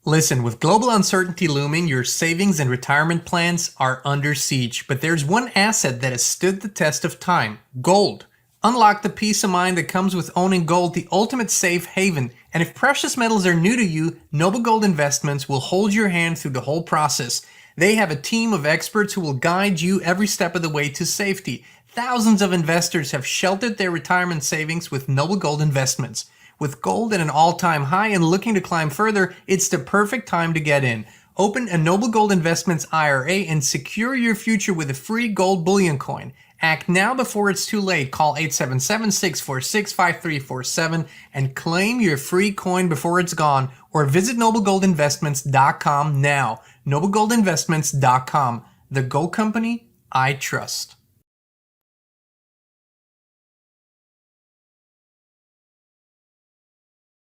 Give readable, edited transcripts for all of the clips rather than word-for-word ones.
Listen, with global uncertainty looming, your savings and retirement plans are under siege. But there's one asset that has stood the test of time: gold. Unlock the peace of mind that comes with owning gold, the ultimate safe haven. And if precious metals are new to you, Noble Gold Investments will hold your hand through the whole process. They have a team of experts who will guide you every step of the way to safety. Thousands of investors have sheltered their retirement savings with Noble Gold Investments. With gold at an all-time high and looking to climb further, it's the perfect time to get in. Open a Noble Gold Investments IRA and secure your future with a free gold bullion coin. Act now before it's too late. Call 877-646-5347 and claim your free coin before it's gone, or visit noblegoldinvestments.com now. noblegoldinvestments.com, the gold company I trust.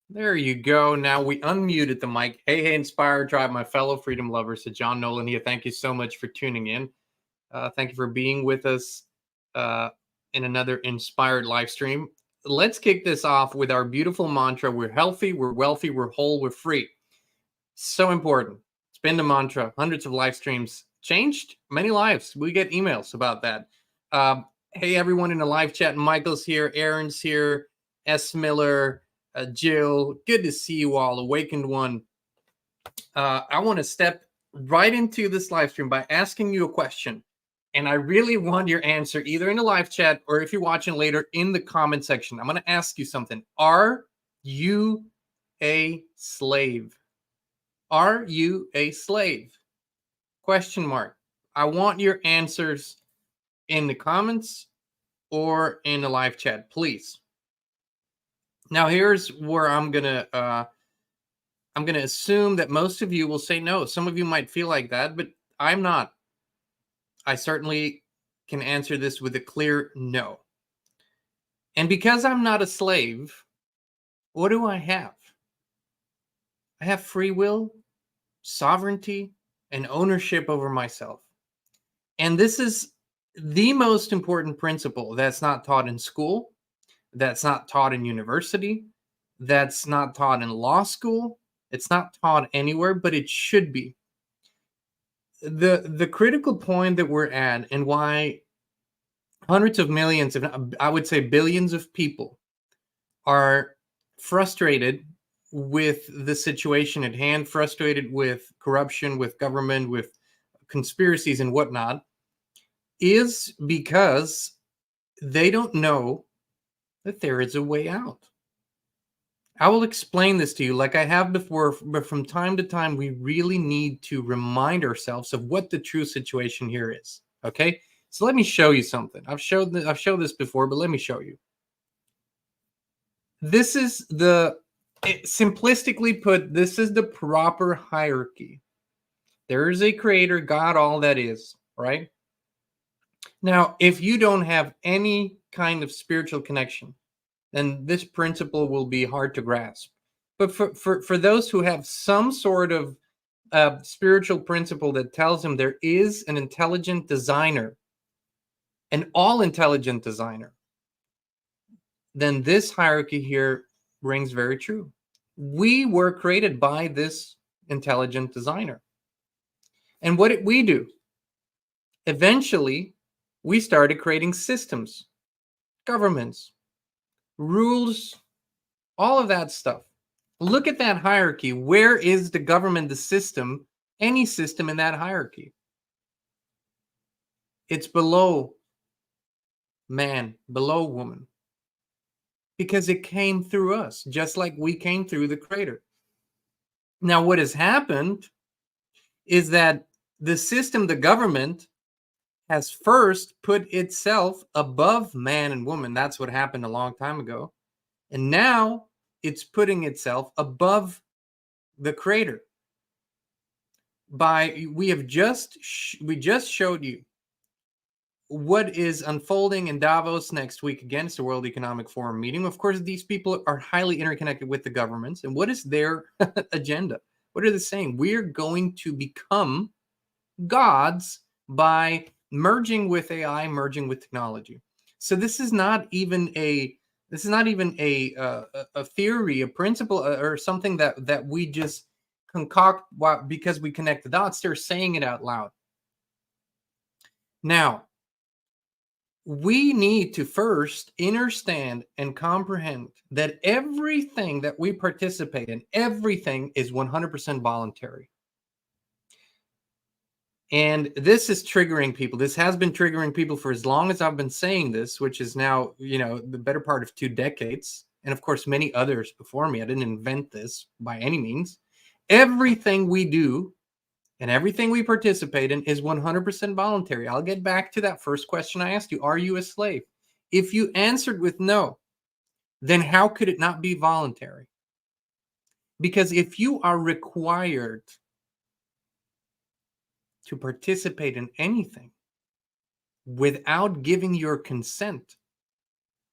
There you go. Now we unmuted the mic. Hey, Inspire Drive, my fellow freedom lovers. So Jean Nolan here. Thank you so much for tuning in. Thank you for being with us in another inspired live stream. Let's kick this off with our beautiful mantra. We're healthy, we're wealthy, we're whole, we're free. So important. It's been the mantra. Hundreds of live streams changed many lives. We get emails about that. Hey, everyone in the live chat. Michael's here. Aaron's here. S. Miller. Jill, good to see you all. Awakened One. I want to step right into this live stream by asking you a question. And I really want your answer either in the live chat or if you're watching later in the comment section. I'm going to ask you something. Are you a slave? Are you a slave? Question mark. I want your answers in the comments or in the live chat, please. Now, here's where I'm gonna assume that most of you will say no. Some of you might feel like that, but I'm not. I certainly can answer this with a clear no. And because I'm not a slave, what do I have? I have free will, sovereignty, and ownership over myself. And this is the most important principle that's not taught in school, that's not taught in university, that's not taught in law school. It's not taught anywhere, but it should be. The critical point that we're at, and why hundreds of millions, if not, I would say billions of people are frustrated with the situation at hand, frustrated with corruption, with government, with conspiracies and whatnot, is because they don't know that there is a way out. I will explain this to you like I have before, but from time to time, we really need to remind ourselves of what the true situation here is. Okay, so let me show you something. I've showed this before, but let me show you. This is simplistically put, this is the proper hierarchy. There is a creator, God, all that is, right? Now, if you don't have any kind of spiritual connection, then this principle will be hard to grasp. But for those who have some sort of spiritual principle that tells them there is an intelligent designer, an all-intelligent designer, then this hierarchy here rings very true. We were created by this intelligent designer. And what did we do? Eventually, we started creating systems, governments, rules, all of that stuff. Look at that hierarchy. Where is the government, the system, any system in that hierarchy? It's below man, below woman. Because it came through us, just like we came through the creator. Now, what has happened is that the system, the government, has first put itself above man and woman. That's what happened a long time ago. And now it's putting itself above the creator. We just showed you what is unfolding in Davos next week against the World Economic Forum meeting. Of course, these people are highly interconnected with the governments. And what is their agenda? What are they saying? We're going to become gods by merging with AI, merging with technology. So this is not even a theory, a principle, or something that we just concoct because we connect the dots. They're saying it out loud. Now, we need to first understand and comprehend that everything that we participate in, everything is 100% voluntary. And this is triggering people. This has been triggering people for as long as I've been saying this, which is now, the better part of 2 decades. And of course, many others before me. I didn't invent this by any means. Everything we do and everything we participate in is 100% voluntary. I'll get back to that first question I asked you. Are you a slave? If you answered with no, then how could it not be voluntary? Because if you are required to participate in anything without giving your consent,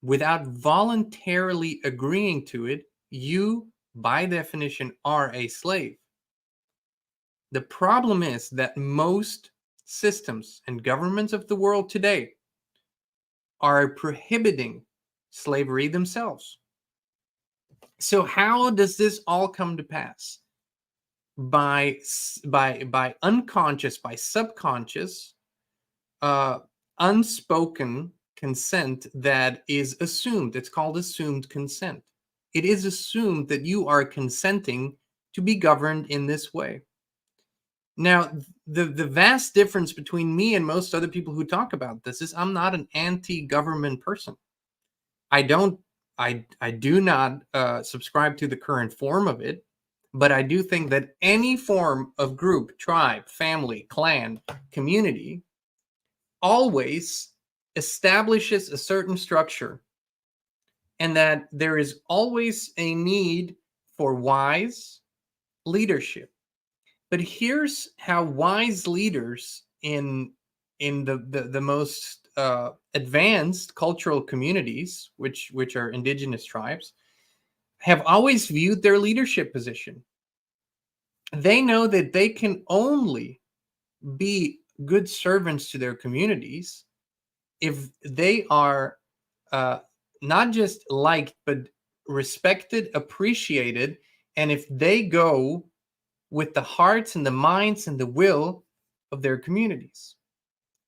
without voluntarily agreeing to it, you, by definition, are a slave. The problem is that most systems and governments of the world today are prohibiting slavery themselves. So how does this all come to pass? By unconscious, by subconscious, unspoken consent that is assumed. It's called assumed consent. It is assumed that you are consenting to be governed in this way. Now, the vast difference between me and most other people who talk about this is I'm not an anti-government person. I do not subscribe to the current form of it, but I do think that any form of group, tribe, family, clan, community always establishes a certain structure, and that there is always a need for wise leadership. But here's how wise leaders in the most advanced cultural communities, which are indigenous tribes, have always viewed their leadership position. They know that they can only be good servants to their communities if they are not just liked, but respected, appreciated, and if they go with the hearts and the minds and the will of their communities,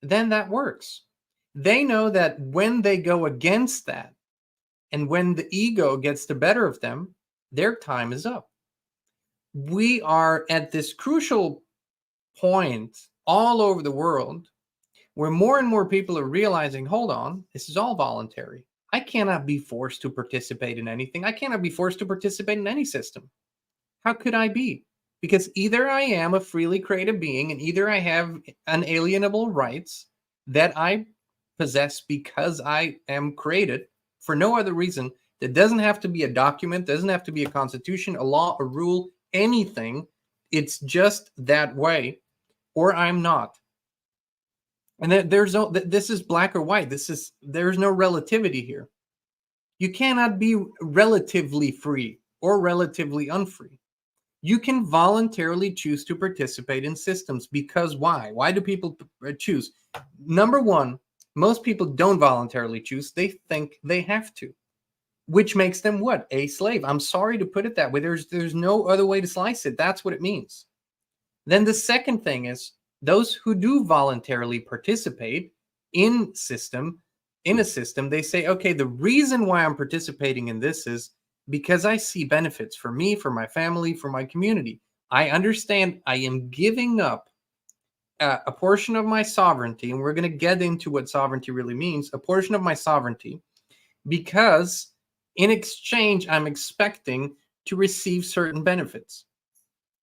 then that works. They know that when they go against that, and when the ego gets the better of them, their time is up. We are at this crucial point all over the world where more and more people are realizing, hold on, this is all voluntary. I cannot be forced to participate in anything. I cannot be forced to participate in any system. How could I be? Because either I am a freely created being, and either I have unalienable rights that I possess because I am created for no other reason. That doesn't have to be a document, doesn't have to be a constitution, a law, a rule, anything. It's just that way, or I'm not. And this is black or white. There's no relativity here. You cannot be relatively free or relatively unfree. You can voluntarily choose to participate in systems because why? Why do people choose? Number one, most people don't voluntarily choose. They think they have to, which makes them what? A slave. I'm sorry to put it that way. There's no other way to slice it. That's what it means. Then the second thing is those who do voluntarily participate in a system, they say, okay, the reason why I'm participating in this is because I see benefits for me, for my family, for my community. I understand I am giving up a portion of my sovereignty, and we're going to get into what sovereignty really means, a portion of my sovereignty, because in exchange, I'm expecting to receive certain benefits,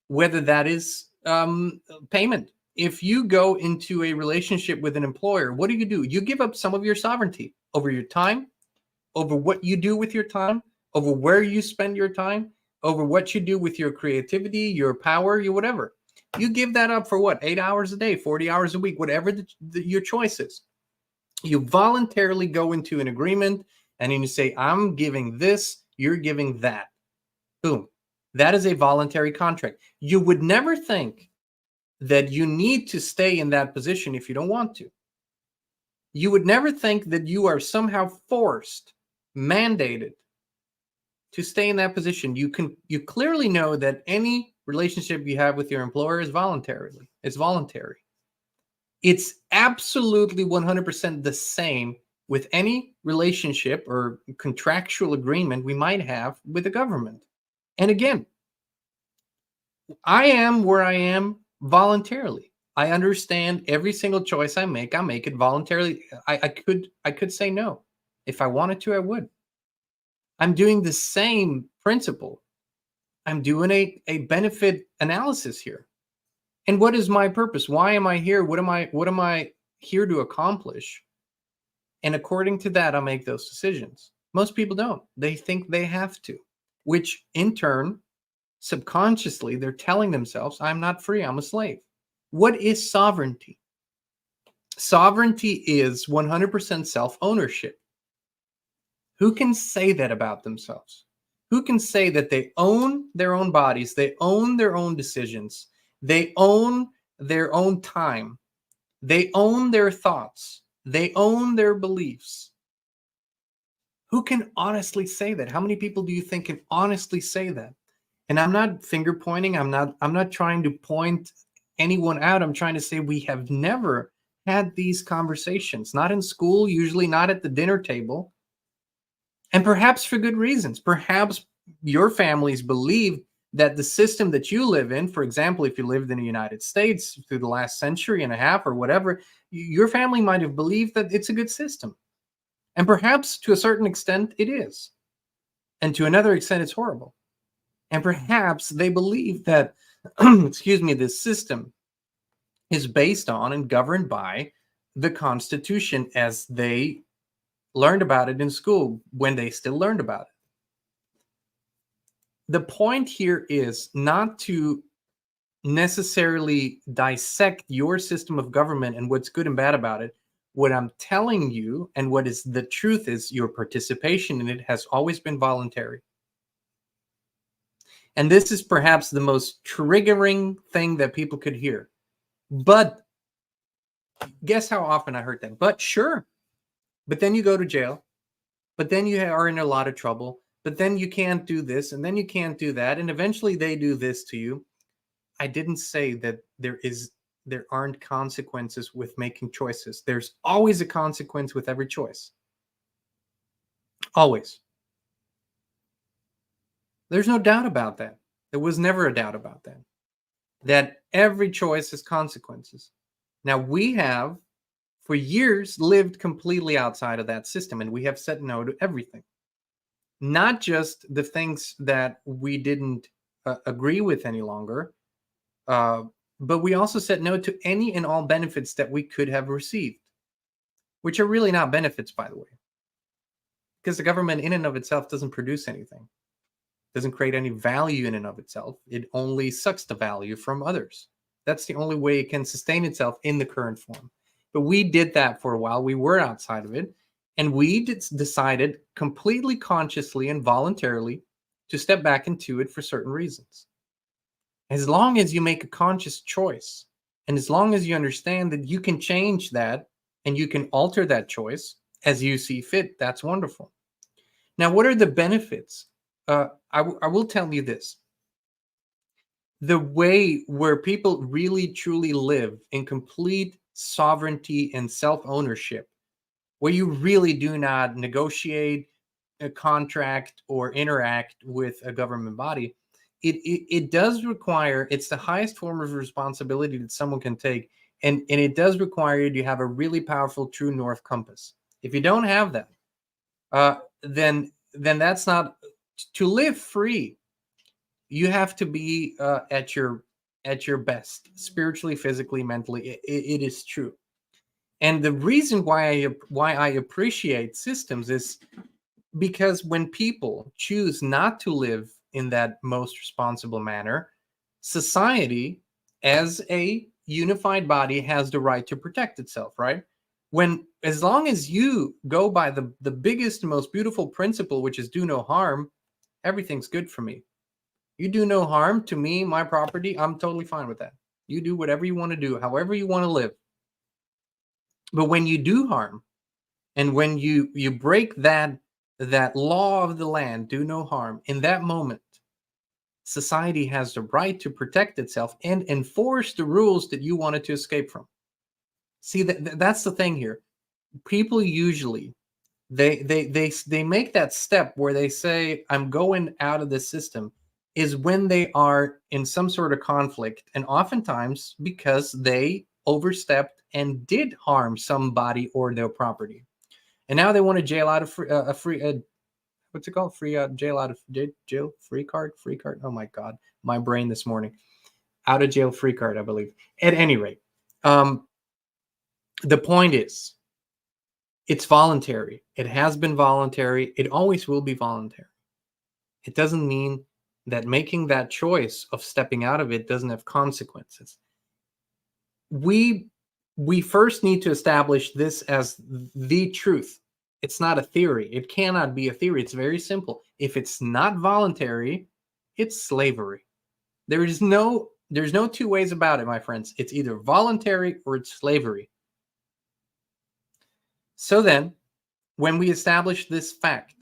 whether that is payment. If you go into a relationship with an employer, what do? You give up some of your sovereignty over your time, over what you do with your time, over where you spend your time, over what you do with your creativity, your power, your whatever. You give that up for what? 8 hours a day, 40 hours a week, whatever your choice is. You voluntarily go into an agreement and then you say, I'm giving this, you're giving that. Boom. That is a voluntary contract. You would never think that you need to stay in that position if you don't want to. You would never think that you are somehow forced, mandated to stay in that position. You clearly know that any relationship you have with your employer is voluntary. It's absolutely 100% the same with any relationship or contractual agreement we might have with the government. And again, I am where I am voluntarily. I understand every single choice I make it voluntarily. I could say no. If I wanted to, I would. I'm doing the same principle. I'm doing a benefit analysis here. And what is my purpose? Why am I here? What am I here to accomplish? And according to that, I'll make those decisions. Most people don't. They think they have to, which in turn, subconsciously, they're telling themselves, I'm not free, I'm a slave. What is sovereignty? Sovereignty is 100% self-ownership. Who can say that about themselves? Who can say that they own their own bodies, they own their own decisions, they own their own time, they own their thoughts, they own their beliefs? Who can honestly say that? How many people do you think can honestly say that? And I'm not finger pointing. I'm not trying to point anyone out. I'm trying to say we have never had these conversations, not in school, usually not at the dinner table. And perhaps for good reasons. Perhaps your families believe that the system that you live in, for example, if you lived in the United States through the last century and a half or whatever, your family might have believed that it's a good system. And perhaps to a certain extent it is. And to another extent, it's horrible. And perhaps they believe that, excuse me, this system is based on and governed by the Constitution as they learned about it in school, when they still learned about it. The point here is not to necessarily dissect your system of government and what's good and bad about it. What I'm telling you, and what is the truth, is your participation in it has always been voluntary. And this is perhaps the most triggering thing that people could hear. But guess how often I heard that? But sure. But then you go to jail. But then you are in a lot of trouble. But then you can't do this, and then you can't do that, and eventually they do this to you. I didn't say that there aren't consequences with making choices. There's always a consequence with every choice. Always. There's no doubt about that. There was never a doubt about that. That every choice has consequences. Now, we have, for years, lived completely outside of that system, and we have said no to everything. Not just the things that we didn't agree with any longer, but we also said no to any and all benefits that we could have received, which are really not benefits, by the way, because the government in and of itself doesn't produce anything, doesn't create any value in and of itself. It only sucks the value from others. That's the only way it can sustain itself in the current form. But we did that for a while. We were outside of it. And we decided completely consciously and voluntarily to step back into it for certain reasons. As long as you make a conscious choice, and as long as you understand that you can change that and you can alter that choice as you see fit, that's wonderful. Now, what are the benefits? I will tell you this. The way where people really truly live in complete sovereignty and self-ownership, where you really do not negotiate, a contract, or interact with a government body, it does require, it's the highest form of responsibility that someone can take, and it does require you to have a really powerful true north compass. If you don't have that, then that's not, to live free, you have to be at your best, spiritually, physically, mentally. It is true. And the reason why I appreciate systems is because when people choose not to live in that most responsible manner, society as a unified body has the right to protect itself, right? As long as you go by the biggest and most beautiful principle, which is do no harm, everything's good for me. You do no harm to me, my property, I'm totally fine with that. You do whatever you want to do, however you want to live. But when you do harm, and when you break that law of the land, do no harm, in that moment, Society has the right to protect itself and enforce the rules that you wanted to escape from. See, that's the thing here. People usually they make that step where they say, I'm going out of this system, is when they are in some sort of conflict, and oftentimes because they overstepped and did harm somebody or their property, and now they want to jail out a free what's it called, free jail out of jail free card. Oh my god, my brain this morning. Out of jail free card, I believe. At any rate, the point is, it's voluntary. It has been voluntary. It always will be voluntary. It doesn't mean that making that choice of stepping out of it doesn't have consequences. We first need to establish this as the truth. It's not a theory. It cannot be a theory. It's very simple. If it's not voluntary, it's slavery. There's no two ways about it, my friends. It's either voluntary or it's slavery. So then, when we establish this fact,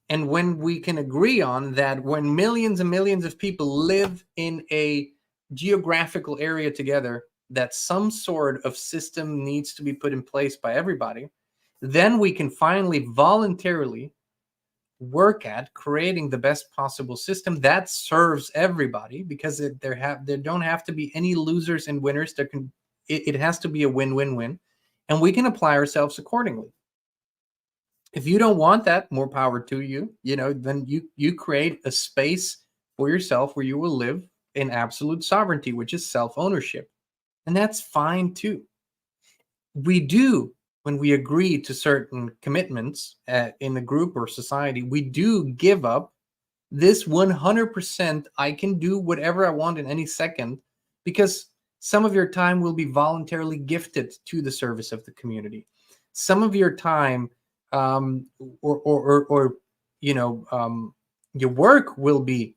and when we can agree on that, when millions and millions of people live in a geographical area together, that some sort of system needs to be put in place by everybody, then we can finally voluntarily work at creating the best possible system that serves everybody, because there don't have to be any losers and winners. It has to be a win-win-win, and we can apply ourselves accordingly. If you don't want that, more power to you. Then you create a space for yourself where you will live in absolute sovereignty, which is self-ownership. And that's fine too. We do, when we agree to certain commitments in a group or society, we do give up this 100%, I can do whatever I want in any second, because some of your time will be voluntarily gifted to the service of the community. Some of your time your work will be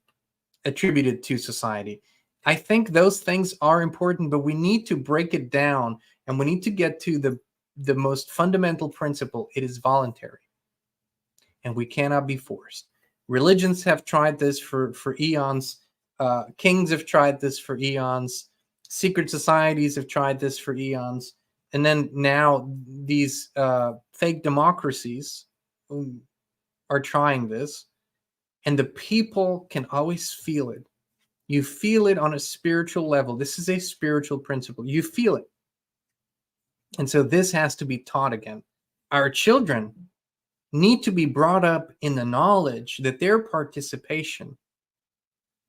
attributed to society. I think those things are important, but we need to break it down, and we need to get to the most fundamental principle. It is voluntary, and we cannot be forced. Religions have tried this for eons. Kings have tried this for eons. Secret societies have tried this for eons. And then now these fake democracies are trying this, and the people can always feel it. You feel it on a spiritual level. This is a spiritual principle. You feel it. And so this has to be taught again. Our children need to be brought up in the knowledge that their participation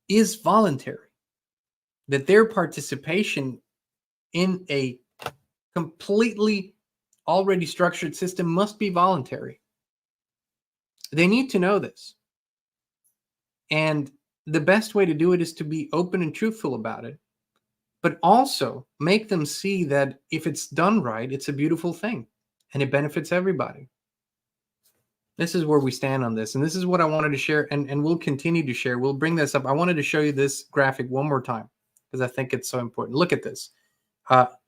is voluntary, that their participation in a completely already structured system must be voluntary. They need to know this. And the best way to do it is to be open and truthful about it, but also make them see that if it's done right, it's a beautiful thing and it benefits everybody. This is where we stand on this. And this is what I wanted to share, and we'll continue to share. We'll bring this up. I wanted to show you this graphic one more time because I think it's so important. Look at this.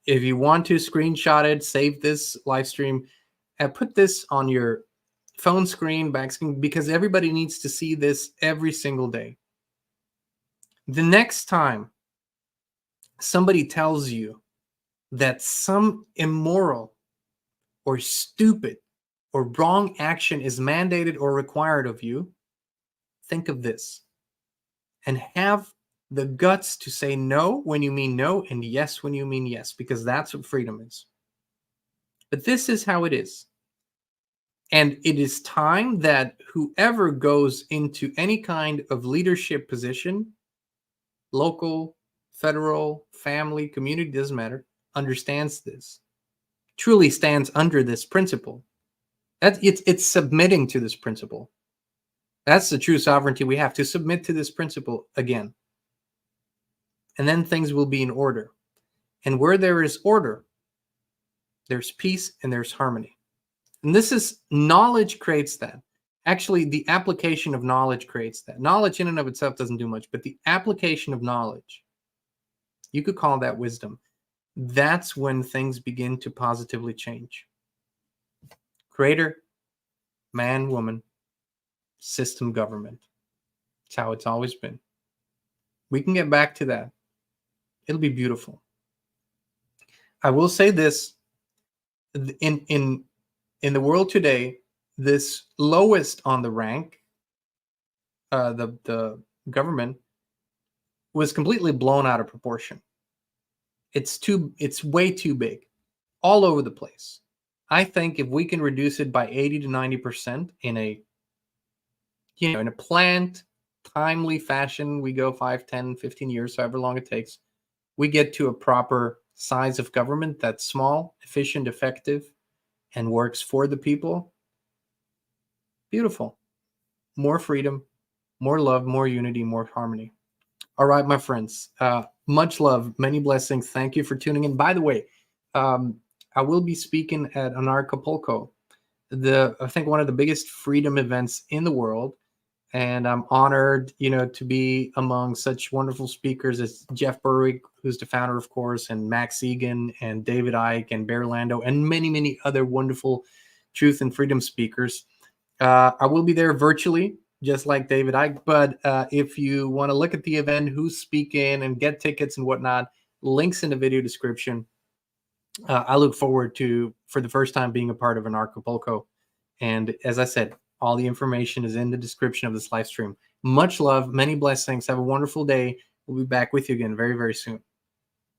If you want to screenshot it, save this live stream, put this on your phone screen, back screen, because everybody needs to see this every single day. The next time somebody tells you that some immoral or stupid or wrong action is mandated or required of you, think of this and have the guts to say no when you mean no and yes when you mean yes, because that's what freedom is. But this is how it is. And it is time that whoever goes into any kind of leadership position, local, federal, family, community, doesn't matter, understands this, truly stands under this principle. It's submitting to this principle. That's the true sovereignty we have, to submit to this principle again. And then things will be in order. And where there is order, there's peace and there's harmony. And this is, knowledge creates that. Actually, the application of knowledge creates that. Knowledge in and of itself doesn't do much, but the application of knowledge, you could call that wisdom. That's when things begin to positively change. Creator, man, woman, system, government. It's how it's always been. We can get back to that. It'll be beautiful. I will say this, in the world today, this lowest on the rank, the government, was completely blown out of proportion. It's way too big, all over the place. I think if we can reduce it by 80 to 90% in a planned, timely fashion, we go 5, 10, 15 years, however long it takes, we get to a proper size of government that's small, efficient, effective, and works for the people. Beautiful. More freedom, more love, more unity, more harmony. All right, my friends. Much love, many blessings. Thank you for tuning in. By the way, I will be speaking at Anarchapulco, I think one of the biggest freedom events in the world. And I'm honored, to be among such wonderful speakers as Jeff Berwick, who's the founder, of course, and Max Igan and David Icke and Bear Lando and many, many other wonderful truth and freedom speakers. I will be there virtually, just like David Icke. But if you want to look at the event, who's speaking, and get tickets and whatnot, links in the video description. I look forward to, for the first time, being a part of Anarchapulco. And as I said, all the information is in the description of this live stream. Much love, many blessings. Have a wonderful day. We'll be back with you again very, very soon.